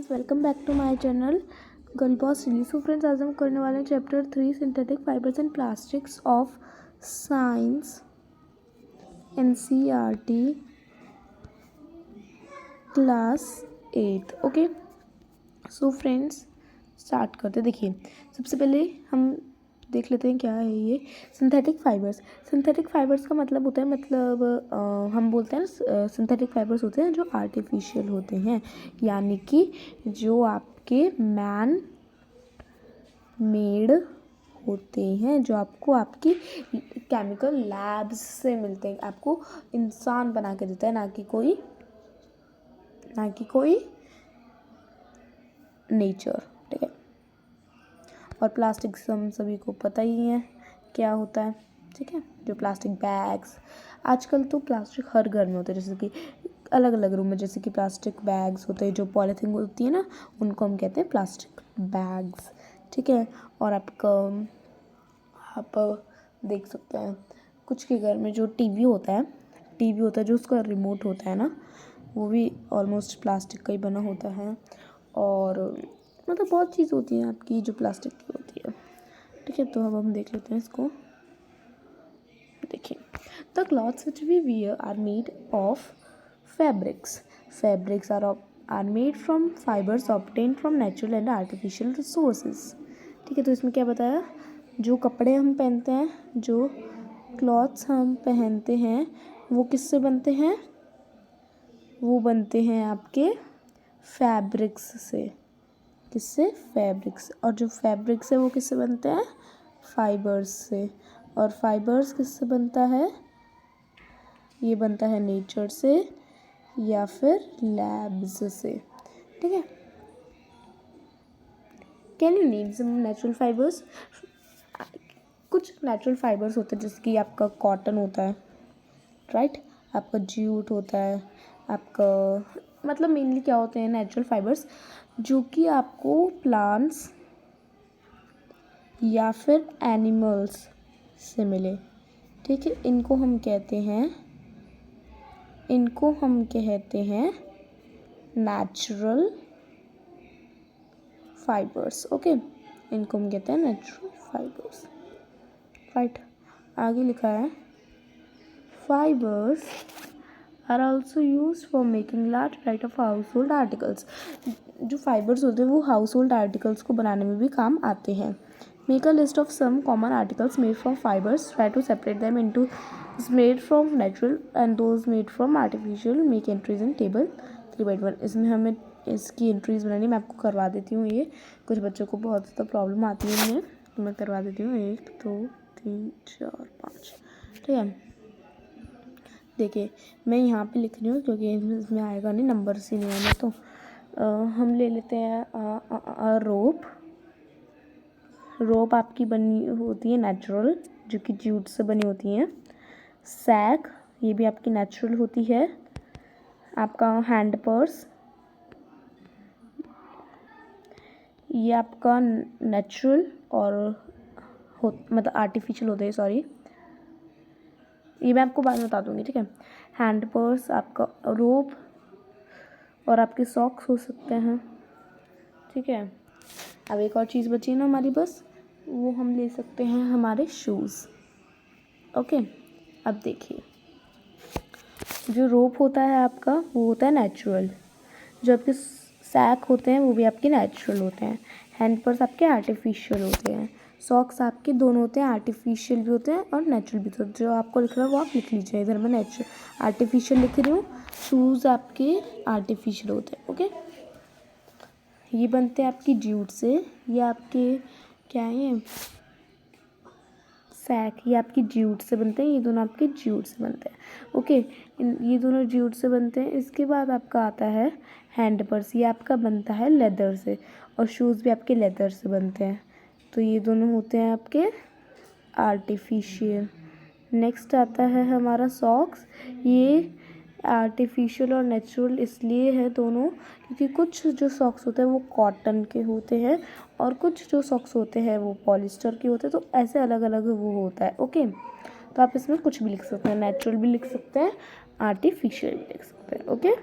Welcome back to my channel girl boss silly. So friends, आज हम करने वाले हैं chapter 3 synthetic fibres and plastics of science NCERT class 8। Okay, so friends start करते। देखिए, सबसे पहले हम देख लेते हैं क्या है ये सिंथेटिक फाइबर्स। सिंथेटिक फाइबर्स का मतलब होता है हम बोलते हैं सिंथेटिक फाइबर्स होते हैं जो आर्टिफिशियल होते हैं, यानी कि जो आपके मैन मेड होते हैं, जो आपको आपकी केमिकल लैब्स से मिलते हैं, आपको इंसान बना के देता है, ना कि कोई नेचर। ठीक है। और प्लास्टिक्स हम सभी को पता ही है क्या होता है। ठीक है, जो प्लास्टिक बैग्स, आजकल तो प्लास्टिक हर घर में होते हैं, जैसे कि अलग अलग रूम में, जैसे कि प्लास्टिक बैग्स होते हैं, जो पॉलीथीन होती है ना, उनको हम कहते हैं प्लास्टिक बैग्स। ठीक है। और आप देख सकते हैं कुछ के घर में जो टीवी होता है जो उसका रिमोट होता है ना, वो भी ऑलमोस्ट प्लास्टिक का ही बना होता है। और मतलब बहुत चीज़ होती है आपकी जो प्लास्टिक की होती है। ठीक है, तो अब हम देख लेते हैं इसको। देखिए, the clothes which we wear are made of fabrics are made from fibres obtained from natural and artificial resources. ठीक है, तो इसमें क्या बताया, जो कपड़े हम पहनते हैं, जो क्लॉथ्स हम पहनते हैं, वो किससे बनते हैं? वो बनते हैं आपके फैब्रिक्स से। किससे? फैब्रिक्स। और जो फैब्रिक्स है वो किससे बनते हैं? फाइबर्स से। और फाइबर्स किससे बनता है? ये बनता है नेचर से या फिर लैब्स से। ठीक है। Can you name some natural fibres? कुछ नेचुरल फाइबर्स होते हैं, जैसे कि आपका कॉटन होता है, राइट, आपका जूट होता है, आपका मतलब मेनली क्या होते हैं नेचुरल फाइबर्स, जो कि आपको प्लांट्स या फिर एनिमल्स से मिले। ठीक है, इनको हम कहते हैं नेचुरल फाइबर्स। ओके, इनको हम कहते हैं नेचुरल फाइबर्स, राइट। आगे लिखा है fibres are also use for making large variety of household articles. जो फाइबर्स होते हैं वो हाउस होल्ड आर्टिकल्स को बनाने में भी काम आते हैं। Make a list of some common articles made from fibres, try to separate them into made from natural and those made from artificial, make entries in table 3/1। इसमें हमें इसकी एंट्रीज बनानी, मैं आपको करवा देती हूँ। ये कुछ बच्चों को बहुत ज़्यादा प्रॉब्लम आती है इनमें, तो मैं करवा देती हूँ। 1 2 3 4 5। ठीक है, देखिए मैं यहाँ पे लिख रही हूँ क्योंकि इसमें आएगा नहीं, नंबर ही नहीं आना। तो हम ले लेते हैं रोप आपकी बनी होती है नेचुरल, जो कि जूट से बनी होती है। सैक, ये भी आपकी नेचुरल होती है। आपका हैंड पर्स, ये आपका नेचुरल और मतलब आर्टिफिशियल होते हैं, सॉरी, ये मैं आपको बाद में बता दूंगी। ठीक है, हैंड पर्स, आपका रोप और आपके सॉक्स हो सकते हैं। ठीक है, अब एक और चीज़ बची ना हमारी, बस वो हम ले सकते हैं हमारे शूज़। ओके, अब देखिए, जो रोप होता है आपका वो होता है नेचुरल, जो आपके सैक होते हैं वो भी आपके नेचुरल होते हैं, हैंड पर्स आपके आर्टिफिशियल होते हैं, सॉक्स आपके दोनों होते हैं, आर्टिफिशियल भी होते हैं और नेचुरल भी होते हैं। जो आपको लिख रहा है वो आप लिख लीजिए, इधर मैं आर्टिफिशियल लिख रही हूँ, शूज़ आपके आर्टिफिशियल होते हैं। ओके, ये बनते हैं आपकी जूट से, ये आपके क्या है, सैक, ये आपकी जूट से बनते हैं, ये दोनों आपके जूट से बनते हैं। ओके, ये दोनों जूट से बनते हैं। इसके बाद आपका आता है हैंड पर्स, ये आपका बनता है लेदर से, और शूज़ भी आपके लेदर से बनते हैं। तो ये दोनों होते हैं आपके आर्टिफिशियल। नेक्स्ट आता है हमारा सॉक्स, ये आर्टिफिशियल और नेचुरल इसलिए है दोनों, क्योंकि कुछ जो सॉक्स होते हैं वो कॉटन के होते हैं और कुछ जो सॉक्स होते हैं वो पॉलिस्टर के होते हैं, तो ऐसे अलग अलग वो होता है। ओके, तो आप इसमें कुछ भी लिख सकते हैं, नेचुरल भी लिख सकते हैं, आर्टिफिशियल भी लिख सकते हैं। ओके,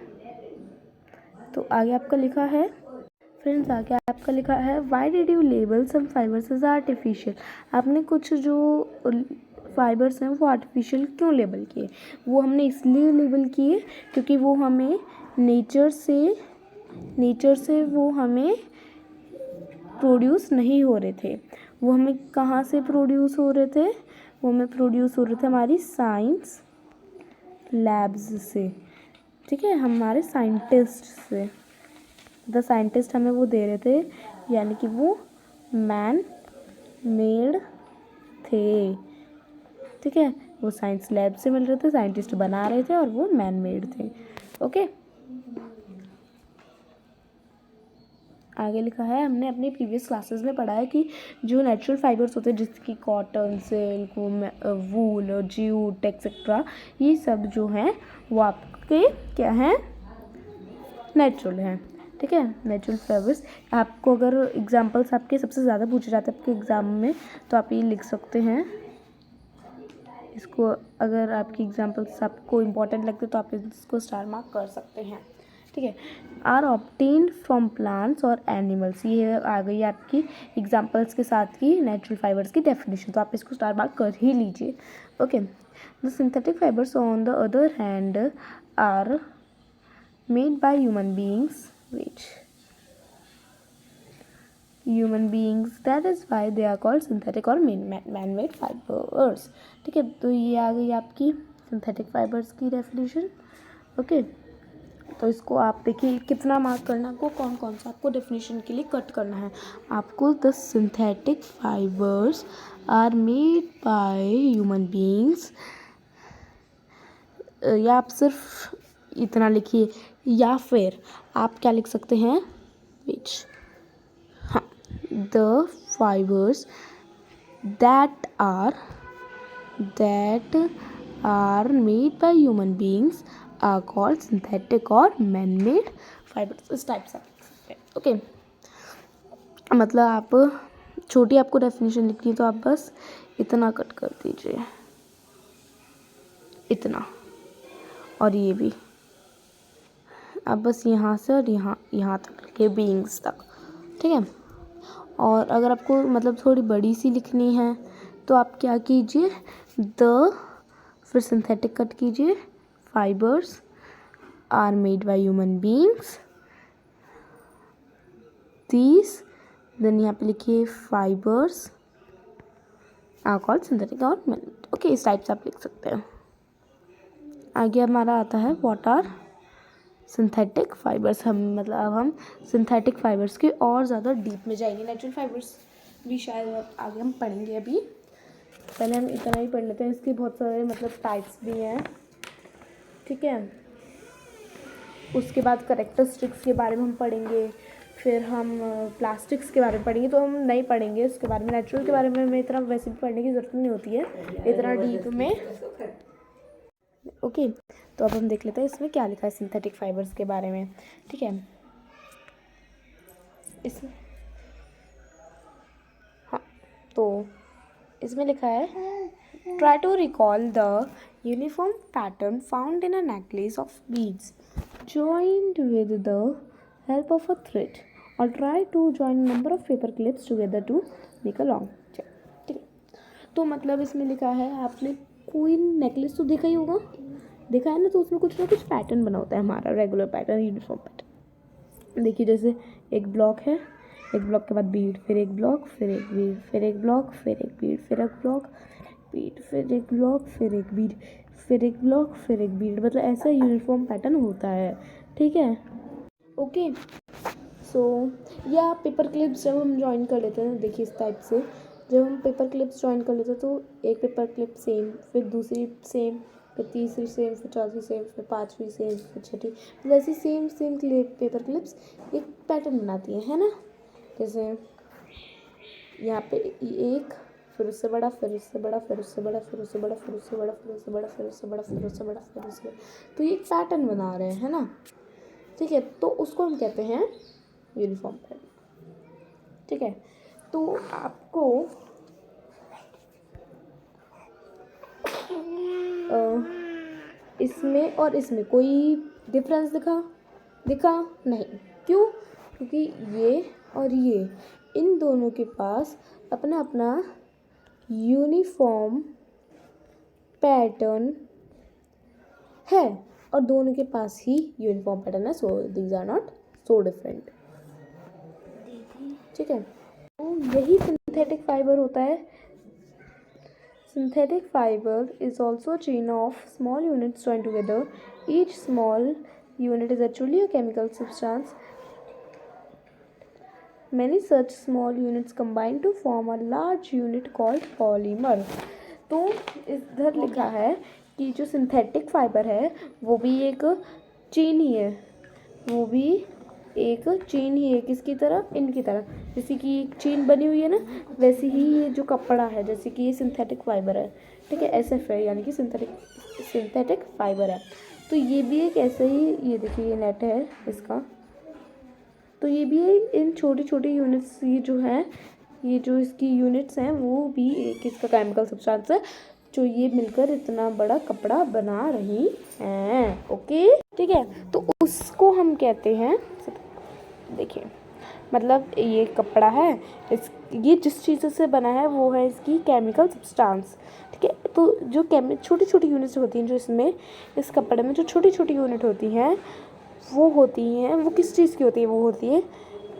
तो आगे आपका लिखा है फ्रेंड्स आगे आपका लिखा है why did you label some fibres as artificial. आपने कुछ जो फाइबर्स हैं वो आर्टिफिशियल क्यों लेबल किए? वो हमने इसलिए लेबल किए क्योंकि वो हमें नेचर से वो हमें प्रोड्यूस नहीं हो रहे थे। वो हमें कहाँ से प्रोड्यूस हो रहे थे? वो हमें प्रोड्यूस हो रहे थे हमारी साइंस लैब्स से, ठीक है, हमारे साइंटिस्ट से। द साइंटिस्ट हमें वो दे रहे थे, यानी कि वो मैन मेड थे, ठीक है। वो साइंस लैब से मिल रहे थे, साइंटिस्ट बना रहे थे और वो मैन मेड थे। ओके, आगे लिखा है हमने अपने प्रीवियस क्लासेस में पढ़ा है कि जो नेचुरल फाइबर्स होते हैं जैसे कि कॉटन, सिल्क, वूल, जूट एक्सेट्रा, ये सब जो हैं वो आपके क्या हैं? नेचुरल हैं, ठीक है। नेचुरल फाइबर्स आपको अगर एग्जांपल्स आपके सबसे ज़्यादा पूछे जाते हैं आपके एग्ज़ाम में तो आप ये लिख सकते हैं इसको। अगर आपकी एग्जांपल्स आपको इम्पोर्टेंट लगते तो आप इसको स्टार मार्क कर सकते हैं, ठीक है। आर ऑब्टेन्ड फ्रॉम प्लांट्स और एनिमल्स, ये आ गई आपकी एग्जांपल्स के साथ की नेचुरल फाइबर्स की डेफिनेशन, तो आप इसको स्टार मार्क कर ही लीजिए। Okay, the synthetic fibres on the other hand are made by human beings that is why they are called synthetic और man-made fibers, ठीक है। तो ये आ गई आपकी सिंथेटिक फाइबर्स की डेफिनेशन। ओके, तो इसको आप देखिए कितना मार्क करना आपको, कौन कौन सा आपको डेफिनेशन के लिए कट करना है। आपको the synthetic fibres are made by human beings, या आप सिर्फ इतना लिखिए, या फिर आप क्या लिख सकते हैं विच, हाँ, the fibres that are made by human beings are called synthetic और मैन मेड फाइबर्स। इस टाइप से ओके, मतलब आप छोटी आपको डेफिनेशन लिखनी है तो आप बस इतना कट कर दीजिए, इतना, और ये भी आप बस यहाँ से और यहाँ तक लिखिए, बीइंग्स तक, ठीक है। और अगर आपको मतलब थोड़ी बड़ी सी लिखनी है तो आप क्या कीजिए, फिर सिंथेटिक कट कीजिए, fibres are made by human beings, these, then यहाँ पे लिखिए फाइबर्स आर कॉल्ड सिंथेटिक और मैन मेड। ओके, इस टाइप से आप लिख सकते हैं। आगे हमारा आता है व्हाट आर सिंथेटिक फाइबर्स। हम सिंथेटिक फाइबर्स के और ज़्यादा डीप में जाएंगे। नेचुरल फाइबर्स भी शायद आगे हम पढ़ेंगे, अभी पहले हम इतना ही पढ़ लेते हैं। इसके बहुत सारे मतलब टाइप्स भी हैं, ठीक है। उसके बाद करेक्टरिस्टिक्स के बारे में हम पढ़ेंगे, फिर हम प्लास्टिक्स के बारे में पढ़ेंगे, तो हम नहीं पढ़ेंगे उसके बारे में। नेचुरल के बारे में हमें इतना वैसे भी पढ़ने की ज़रूरत नहीं होती है इतना डीप में। ओके, तो अब हम देख लेते हैं इसमें क्या लिखा है सिंथेटिक फाइबर्स के बारे में, ठीक है। इसमें हाँ, तो इसमें लिखा है try to recall the uniform pattern found in a necklace of beads joined with the help of a thread, or try to join number of paper clips together to make a long chain, ठीक है। तो मतलब इसमें लिखा है, आपने कोई necklace तो देखा ही होगा, देखा है ना, तो उसमें कुछ ना कुछ पैटर्न बना होता है हमारा, रेगुलर पैटर्न, यूनिफॉर्म पैटर्न। देखिए जैसे एक ब्लॉक है, एक ब्लॉक के बाद बीड, फिर एक ब्लॉक, फिर एक बीड, फिर एक ब्लॉक, फिर एक बीड, फिर एक ब्लॉक, बीड, फिर एक ब्लॉक, फिर एक बीड, फिर एक ब्लॉक, फिर एक बीड, मतलब ऐसा यूनिफॉर्म पैटर्न होता है, ठीक है। ओके, सो या पेपर क्लिप्स जब हम ज्वाइन कर लेते हैं, देखिए इस टाइप से जब हम पेपर क्लिप्स ज्वाइन कर लेते हैं तो एक पेपर क्लिप सेम, फिर दूसरी सेम, फिर तीसरी सेम, फिर चौथी सेम, फिर पाँचवीं सेम, फिर छठी, मतलब ऐसी सेम पेपर क्लिप्स एक पैटर्न बनाती है ना। जैसे यहाँ पे एक, फिर उससे बड़ा, फिर उससे बड़ा, फिर उससे बड़ा, फिर उससे बड़ा, फिर उससे बड़ा, फिर उससे बड़ा, फिर उससे बड़ा, फिर उससे बड़ा, फिर उससे बड़ा, तो ये एक पैटर्न बना रहे हैं ना, ठीक है। तो उसको हम कहते हैं यूनिफॉर्म पैटर्न, ठीक है। तो आपको इसमें और इसमें कोई डिफरेंस दिखा नहीं, क्यों? क्योंकि ये और ये इन दोनों के पास अपना अपना यूनिफॉर्म पैटर्न है और दोनों के पास ही यूनिफॉर्म पैटर्न है, so these are not so different. ठीक है, तो यही सिंथेटिक फाइबर होता है। Synthetic fibre is also a chain of small units join together. Each small unit is actually a chemical substance. Many such small units combine to form a large unit called polymer. तो इधर लिखा है कि जो synthetic fibre है वो भी एक चेन ही है, वो भी एक चेन ही है। किसकी तरह? इनकी तरह। जैसे कि एक चेन बनी हुई है ना, वैसे ही ये जो कपड़ा है, जैसे कि ये सिंथेटिक फाइबर है। ठीक है, SF है, यानी कि सिंथेटिक फाइबर है। तो ये भी एक ऐसा ही, ये देखिए ये नेट है इसका, तो ये भी इन छोटी छोटी यूनिट्स, ये जो हैं, ये जो इसकी यूनिट्स हैं वो भी एक इसका केमिकल सब्सटेंस है, जो ये मिलकर इतना बड़ा कपड़ा बना रही हैं। ओके, ठीक है, तो उसको हम कहते हैं, देखिए मतलब ये कपड़ा है, ये जिस चीज़ से बना है वो है इसकी केमिकल सब्सटेंस। ठीक है, तो जो छोटी छोटी यूनिट्स होती हैं, जो इसमें इस कपड़े में जो छोटी छोटी यूनिट होती हैं वो किस चीज़ की होती है? वो होती है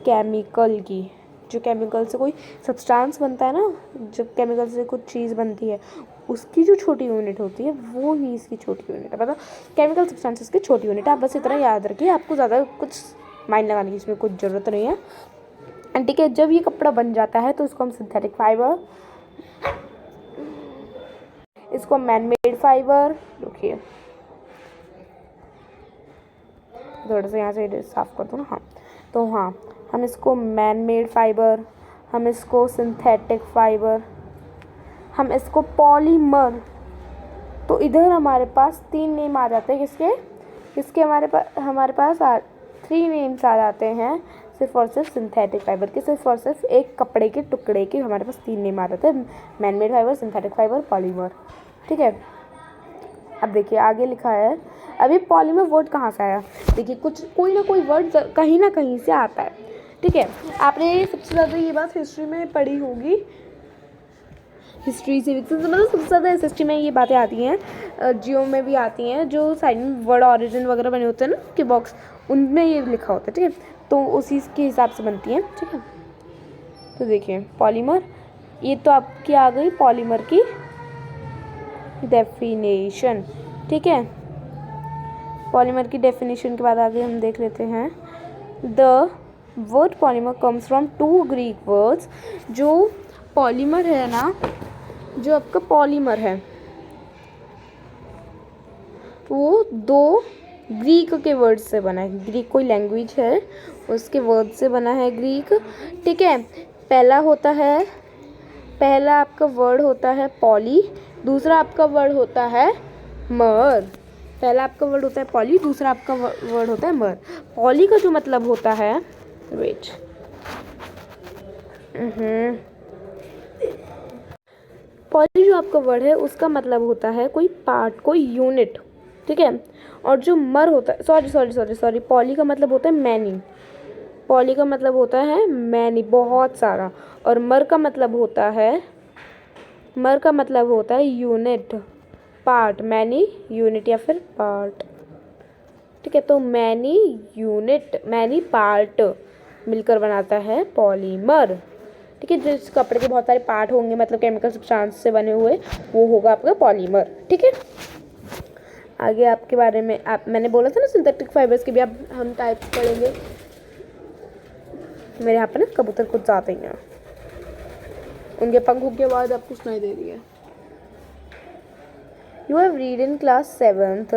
केमिकल की। जो केमिकल से कोई सब्सटेंस बनता है ना, जब केमिकल से कुछ चीज़ बनती है, उसकी जो छोटी यूनिट होती है वो ही इसकी छोटी यूनिट है। मतलब केमिकल सब्सटेंसेस की छोटी यूनिट है। आप बस इतना याद रखिए, आपको ज़्यादा कुछ माइंड लगाने की इसमें कुछ ज़रूरत नहीं है। ठीक है, जब ये कपड़ा बन जाता है तो इसको हम सिंथेटिक फाइबर, इसको मैन मेड फाइबर, देखिए थोड़ा सा यहाँ से साफ कर दूँ ना, हाँ, तो हाँ, हम इसको मैन मेड फाइबर, हम इसको सिंथेटिक फाइबर, हम इसको पॉलीमर। तो इधर हमारे पास 3 नेम आ जाते हैं, किसके हमारे पास 3 नेम्स आ जाते हैं, सिर्फ और सिर्फ सिंथेटिक फाइबर के। सिर्फ और सिर्फ एक कपड़े के टुकड़े के हमारे पास 3 नेम आ जाते हैं, man made fibre, synthetic fibre, polymer. ठीक है, अब देखिए आगे लिखा है। अभी पॉलीमर वर्ड कहाँ से आया? देखिए कोई ना कोई वर्ड कहीं ना कहीं से आता है। ठीक है, आपने सबसे ज़्यादा ये बात हिस्ट्री में पढ़ी होगी, हिस्ट्री सिविक्स, मतलब सबसे ज़्यादा SST में ये बातें आती हैं, जियो में भी आती हैं, जो साइड में वर्ड ऑरिजिन वगैरह बने होते हैं ना के बॉक्स, उनमें ये लिखा होता है। ठीक है, तो उसी के हिसाब से बनती हैं। ठीक है, तो देखिए पॉलीमर, ये तो आपकी आ गई पॉलीमर की डेफिनेशन। ठीक है, पॉलीमर की डेफिनेशन के बाद आगे हम देख लेते हैं। The word polymer comes from 2 Greek words. जो पॉलीमर है ना, जो आपका पॉलीमर है वो 2 ग्रीक के वर्ड से बना है। ग्रीक कोई लैंग्वेज है, उसके वर्ड से बना है ग्रीक। ठीक है, पहला आपका वर्ड होता है पॉली, दूसरा आपका वर्ड होता है मर। पहला आपका वर्ड होता है पॉली, दूसरा आपका वर्ड होता है मर। पॉली का जो मतलब होता है, वेट, पॉली जो आपका वर्ड है उसका मतलब होता है कोई पार्ट, कोई यूनिट। ठीक है, और जो मर होता है, सॉरी, पॉली का मतलब होता है मैनी। पॉली का मतलब होता है मैनी, बहुत सारा। और मर का मतलब होता है यूनिट, पार्ट। मैनी यूनिट या फिर पार्ट। ठीक है, तो मैनी यूनिट, मैनी पार्ट मिलकर बनाता है पॉलीमर। ठीक है, जिस कपड़े के बहुत सारे पार्ट होंगे, मतलब केमिकल सब्सटेंस से बने हुए, वो होगा आपका पॉलीमर। ठीक है, आगे आपके बारे में मैंने बोला था ना सिंथेटिक फाइबर्स के भी हम टाइप्स पढ़ेंगे। मेरे यहाँ पर ना कबूतर कुछ ज़्यादा ही हैं, उनके पंखों के बाद आपको सुनाई दे रही है। You have read in class 7th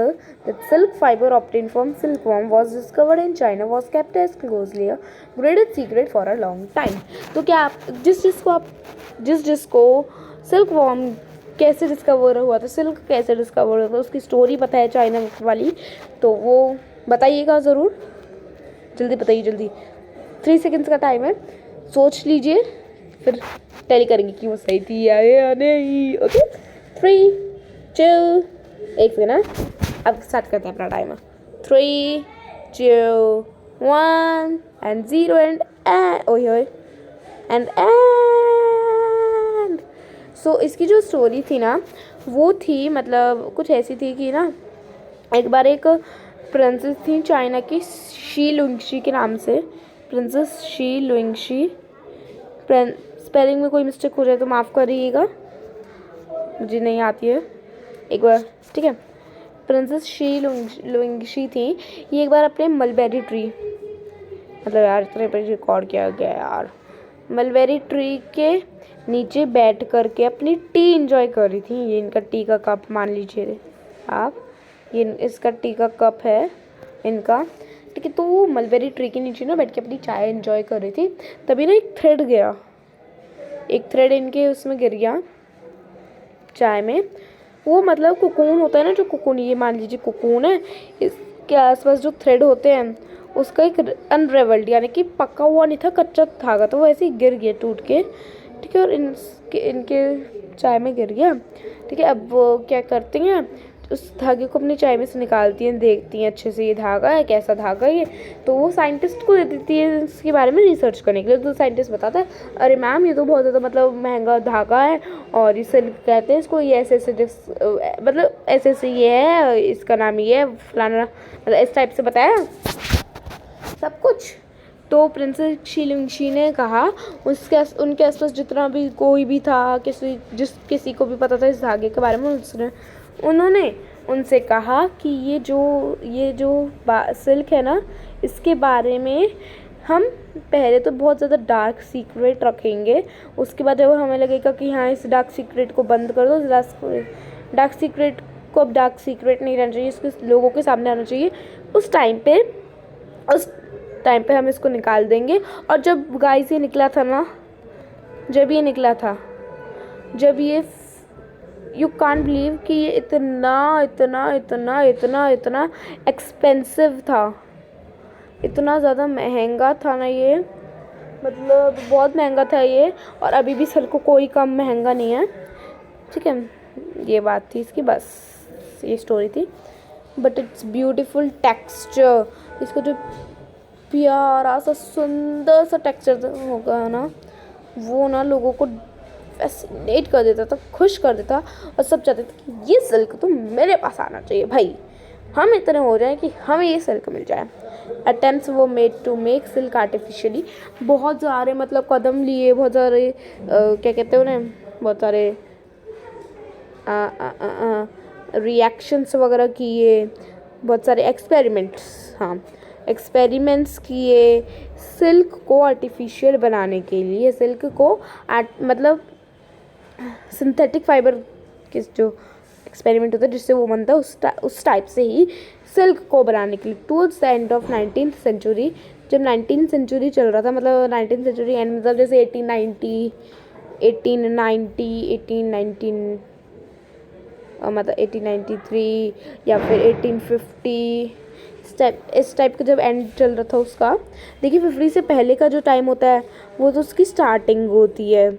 that silk fiber obtained from silkworm was discovered in China, was kept as closely a graded secret for a long time. तो क्या आप जिसको सिल्कवॉर्म कैसे डिस्कवर हुआ था, सिल्क कैसे डिस्कवर हुआ था, उसकी स्टोरी पता है चाइना वाली, तो वो बताइएगा ज़रूर, जल्दी बताइए, जल्दी। 3 सेकेंड्स का टाइम है, सोच लीजिए, फिर टैली करेंगे कि वो सही थी या नहीं। Okay, 3, 2, 1 second. अब स्टार्ट करते हैं अपना टाइमर। 3, 2, 1 and 0 and ओए एंड सो इसकी जो स्टोरी थी ना वो थी मतलब कुछ ऐसी थी कि ना एक बार एक प्रिंसेस थी चाइना की शी लुंगशी के नाम से, प्रिंसेस शी लुंगशी। स्पेलिंग में कोई मिस्टेक हो जाए तो माफ़ करिएगा, मुझे नहीं आती है एक बार, ठीक है। प्रिंसेस शी लुंगशी थी। ये एक बार अपने मलबेरी ट्री, मतलब यार इतने पर रिकॉर्ड किया गया यार, मलबेरी ट्री के नीचे बैठ करके अपनी टी इंजॉय कर रही थी। ये इनका टी का कप मान लीजिए आप, ये इसका टी का कप है इनका, ठीक है। तो वो मलबेरी ट्री के नीचे ना बैठ के अपनी चाय इंजॉय कर रही थी। तभी ना एक थ्रेड गया, एक थ्रेड इनके उसमें गिर गया चाय में। वो मतलब कोकून होता है ना, जो कोकून, ये मान लीजिए कोकून है, इसके आसपास जो थ्रेड होते हैं उसका एक अनरेवल्ड यानी कि पका हुआ नहीं था, कच्चा धागा, तो वो ऐसे ही गिर गया टूट के, ठीक है। और इनके चाय में गिर गया, ठीक है। अब वो क्या करती हैं, उस धागे को अपनी चाय में से निकालती हैं, देखती हैं अच्छे से ये धागा है, कैसा धागा है ये, तो वो साइंटिस्ट को दे देती है इसके बारे में रिसर्च करने के लिए। तो साइंटिस्ट बताता है अरे मैम ये तो बहुत ज़्यादा मतलब महंगा धागा है और इसे कहते हैं इसको, ये ऐसे ऐसे मतलब ऐसे ऐसे ये है, इसका नाम ये है फलाना, मतलब इस टाइप से बताया सब कुछ। तो प्रिंसेस शी ने कहा उनके आसपास जितना भी कोई भी था, किसी को भी पता था इस धागे के बारे में, उन्होंने उनसे कहा कि ये जो सिल्क है ना, इसके बारे में हम पहले तो बहुत ज़्यादा डार्क सीक्रेट रखेंगे, उसके बाद जब हमें लगेगा कि हाँ इस डार्क सीक्रेट को बंद कर दो, डार्क सीक्रेट को अब डार्क सीक्रेट नहीं रहना चाहिए, इसके लोगों के सामने आना चाहिए, उस टाइम पे हम इसको निकाल देंगे। और जब गाइस ये निकला था ना, जब ये यू कांट बिलीव कि ये इतना एक्सपेंसिव था, इतना ज़्यादा महंगा था ना ये, मतलब बहुत महंगा था ये। और अभी भी सिल्क को कोई कम महंगा नहीं है, ठीक है। ये बात थी इसकी, बस ये स्टोरी थी। बट इट्स ब्यूटीफुल टेक्सचर, इसका जो प्यारा सा सुंदर सा टेक्सचर होगा ना, वो ना लोगों को फैसिनेट कर देता था, खुश कर देता, और सब चाहते थे कि ये सिल्क तो मेरे पास आना चाहिए भाई, हम इतने हो जाए कि हमें ये सिल्क मिल जाए। Attempts were made to make silk artificially, बहुत सारे मतलब कदम लिए, बहुत सारे क्या कहते हैं उन्हें, बहुत सारे रिएक्शंस वगैरह किए, बहुत सारे एक्सपेरिमेंट्स किए सिल्क को आर्टिफिशियल बनाने के लिए। सिल्क को मतलब सिंथेटिक फाइबर के जो एक्सपेरिमेंट होता है जिससे वो बनता है, उस टाइप से ही सिल्क को बनाने के लिए towards the end of 19th century, जब 19th सेंचुरी चल रहा था, मतलब 19th सेंचुरी एंड मतलब जैसे 1890 मतलब 1893 या फिर 1850 इस टाइप का जब एंड चल रहा था उसका। देखिए 50 से पहले का जो टाइम होता है वो तो उसकी स्टार्टिंग होती है,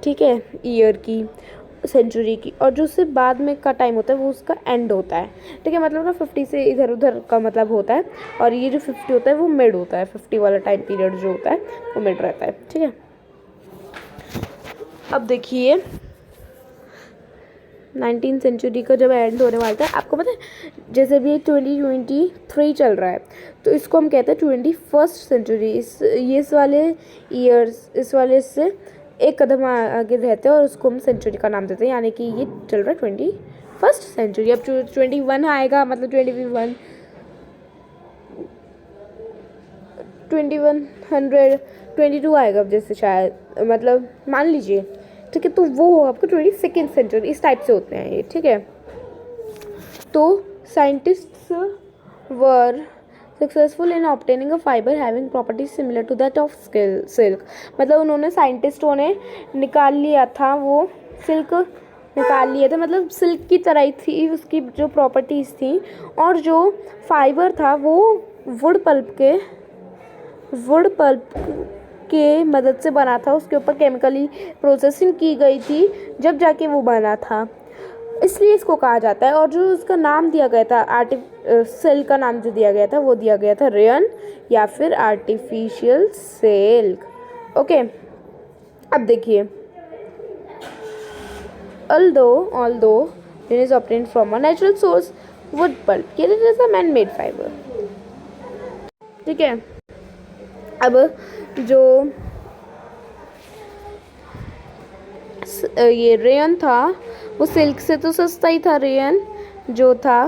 ठीक है, ईयर की, सेंचुरी की, और जो उससे बाद में का टाइम होता है वो उसका एंड होता है, ठीक है। मतलब ना 50 से इधर उधर का मतलब होता है, और ये जो 50 होता है वो मिड होता है, 50 वाला टाइम पीरियड जो होता है वो मिड रहता है, ठीक है। अब देखिए 19th सेंचुरी का जब एंड होने वाला था, आपको पता है जैसे भी 2023 चल रहा है तो इसको हम कहते हैं 21st सेंचुरी। इस वाले से एक कदम आगे रहते हैं और उसको हम सेंचुरी का नाम देते हैं, यानी कि ये चल रहा है 21st सेंचुरी। अब 21 आएगा, मतलब 2122 आएगा जैसे, शायद मतलब मान लीजिए, ठीक है। तो वो हो आपको 22nd सेंचुरी, इस टाइप से होते हैं ये, ठीक है। तो scientists were successful in obtaining a fibre having properties similar to that of silk, मतलब उन्होंने साइंटिस्टों ने निकाल लिया था, वो सिल्क निकाल लिया था, मतलब सिल्क की तरह ही थी उसकी जो प्रॉपर्टीज़ थी, और जो फाइबर था वो वुड पल्प के मदद से बना था, उसके ऊपर केमिकली प्रोसेसिंग की गई थी जब जाके वो बना था। इसलिए इसको कहा जाता है। और जो उसका नाम दिया गया था, सेल का नाम जो दिया गया था वो दिया गया था रेयन या फिर आर्टिफिशियल सिल्क। ओके, अब देखिए, although it is obtained from a natural source, wood pulp, it is a man-made fiber। ठीक है, अब जो ये रेयन था वो सिल्क से तो सस्ता ही था। रेयन जो था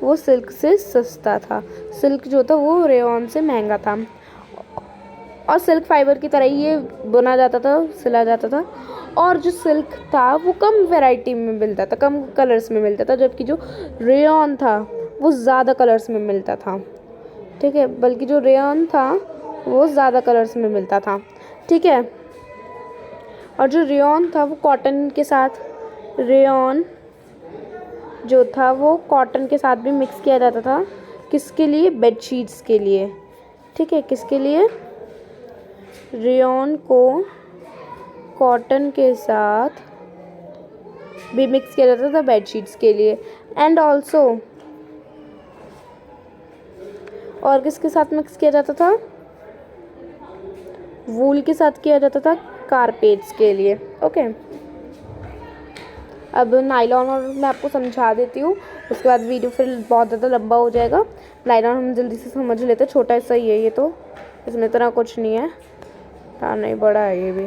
वो सिल्क से सस्ता था, सिल्क जो था वो रेयन से महंगा था। और सिल्क फाइबर की तरह ही ये बुना जाता था, सिला जाता था। और जो सिल्क था वो कम वैरायटी में मिलता था, कम कलर्स में मिलता था, जबकि जो रेयन था वो ज़्यादा कलर्स में मिलता था। ठीक है, बल्कि जो रेयन था वो ज़्यादा कलर्स में मिलता था। ठीक है, और जो रेयन था वो कॉटन के साथ, रेयन जो था वो कॉटन के साथ भी मिक्स किया जाता था। किसके लिए? बेडशीट्स के लिए। ठीक है, किसके लिए? रेयन को कॉटन के साथ भी मिक्स किया जाता था बेडशीट्स के लिए। एंड ऑल्सो, और किसके साथ मिक्स किया जाता था? वूल के साथ किया जाता था कारपेट्स के लिए। ओके, अब नायलॉन और मैं आपको समझा देती हूँ, उसके बाद वीडियो फिर बहुत ज़्यादा लंबा हो जाएगा। नायलॉन हम जल्दी से समझ लेते हैं, छोटा सा ही है ये, तो इसमें इतना कुछ नहीं है। हाँ, नहीं बड़ा है ये भी,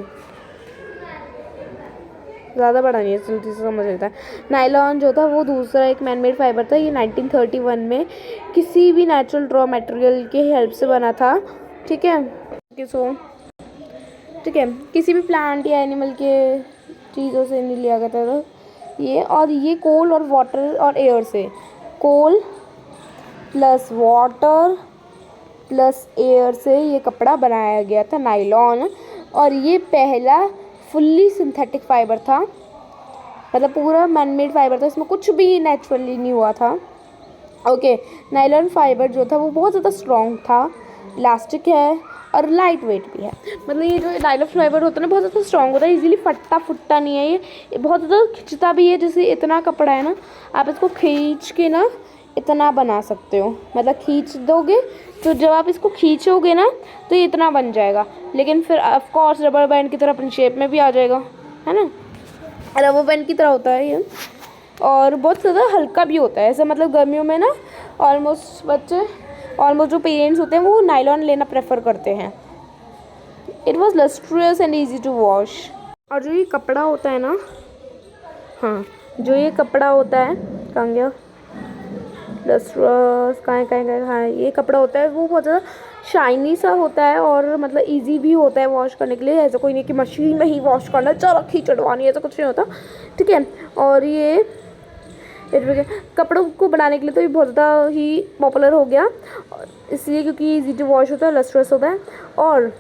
ज़्यादा बड़ा नहीं है, जल्दी से समझ लेता है। नायलॉन जो था वो दूसरा एक मैनमेड फाइबर था। ये 1931 में किसी भी नेचुरल रॉ मटेरियल के हेल्प से बना था। ठीक है, ठीक है, किसी भी प्लांट या एनिमल के चीज़ों से नहीं लिया गया था ये। और ये कोल और वाटर और एयर से, कोल प्लस वाटर प्लस एयर से ये कपड़ा बनाया गया था, नायलॉन। और ये पहला फुल्ली सिंथेटिक फाइबर था, मतलब पूरा मैनमेड फाइबर था, इसमें कुछ भी नेचुरली नहीं हुआ था। ओके, नायलॉन फाइबर जो था वो बहुत ज़्यादा स्ट्रॉन्ग था, इलास्टिक है और लाइट वेट भी है। मतलब ये जो नायलॉन फाइबर होता है ना, बहुत ज़्यादा स्ट्रॉन्ग होता है, इजीली फटता फुटता नहीं है ये बहुत ज़्यादा खिंचता भी है। जैसे इतना कपड़ा है ना, आप इसको खींच के ना इतना बना सकते हो, मतलब खींच दोगे तो जब आप इसको खींचोगे ना तो ये इतना बन जाएगा। लेकिन फिर ऑफ कोर्स रबर बैंड की तरह अपनी शेप में भी आ जाएगा, है ना, रबर बैंड की तरह होता है ये। और बहुत ज़्यादा हल्का भी होता है, ऐसा मतलब गर्मियों में ना ऑलमोस्ट जो पेरेंट्स होते हैं वो नायलॉन लेना प्रेफर करते हैं। It was lustrous and easy to wash. और जो ये कपड़ा होता है ना, हाँ, जो ये कपड़ा होता है, कहाँ गया लस्ट्रियस, कहाँ ये कपड़ा होता है वो बहुत ज़्यादा शाइनी सा होता है और मतलब इजी भी होता है वॉश करने के लिए। ऐसा कोई नहीं कि मशीन में ही वॉश करना, चलो खींचड़वानी, ऐसा कुछ नहीं होता। ठीक है, और ये कपड़ों को बनाने के लिए तो ये बहुत ज़्यादा ही पॉपुलर हो गया, इसलिए क्योंकि इजी टू वॉश होता है, लस्ट्रस होता है। और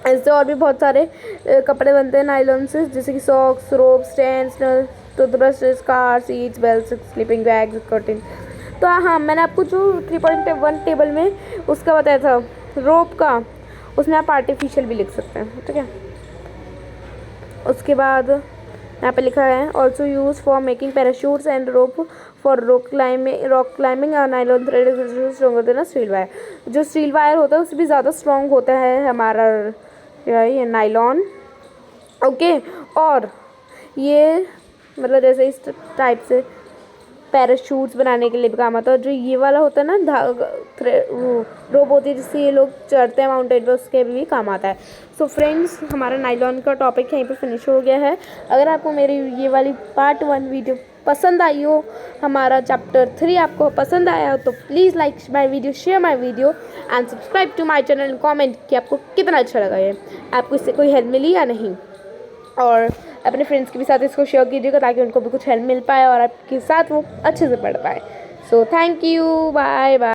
ऐसे और भी बहुत सारे कपड़े बनते हैं नायलॉन से, जैसे कि socks, rope, stands, toothbrush, car seats, belt, sleeping bags, curtain. तो हाँ, मैंने आपको जो 3.1 टेबल में उसका बताया था रोप का, उसमें आप आर्टिफिशियल भी लिख सकते हैं। ठीक है, उसके बाद यहाँ पे लिखा है also use for making parachutes and rope for rock climbing nylon thread is stronger than steel wire. जो स्टील वायर होता है उससे भी ज़्यादा स्ट्रॉन्ग होता है हमारा ये नायलॉन। ओके, और ये मतलब जैसे इस टाइप से पैराशूट्स बनाने के लिए भी काम आता है। जो ये वाला होता है ना रोप होती है जिससे ये लोग चढ़ते हैं माउंटेन पर, उसके भी काम आता है। सो फ्रेंड्स, हमारा नायलॉन का टॉपिक यहीं पे फिनिश हो गया है। अगर आपको मेरी ये वाली पार्ट 1 वीडियो पसंद आई हो, हमारा चैप्टर 3 आपको पसंद आया हो, तो please like my video, share my video and subscribe to my channel and comment कि आपको कितना अच्छा लगा है, आपको इससे कोई हेल्प मिली या नहीं। और अपने फ्रेंड्स के भी साथ इसको शेयर कीजिएगा ताकि उनको भी कुछ हेल्प मिल पाए और आपके साथ वो अच्छे से पढ़ पाए। So thank you, bye bye.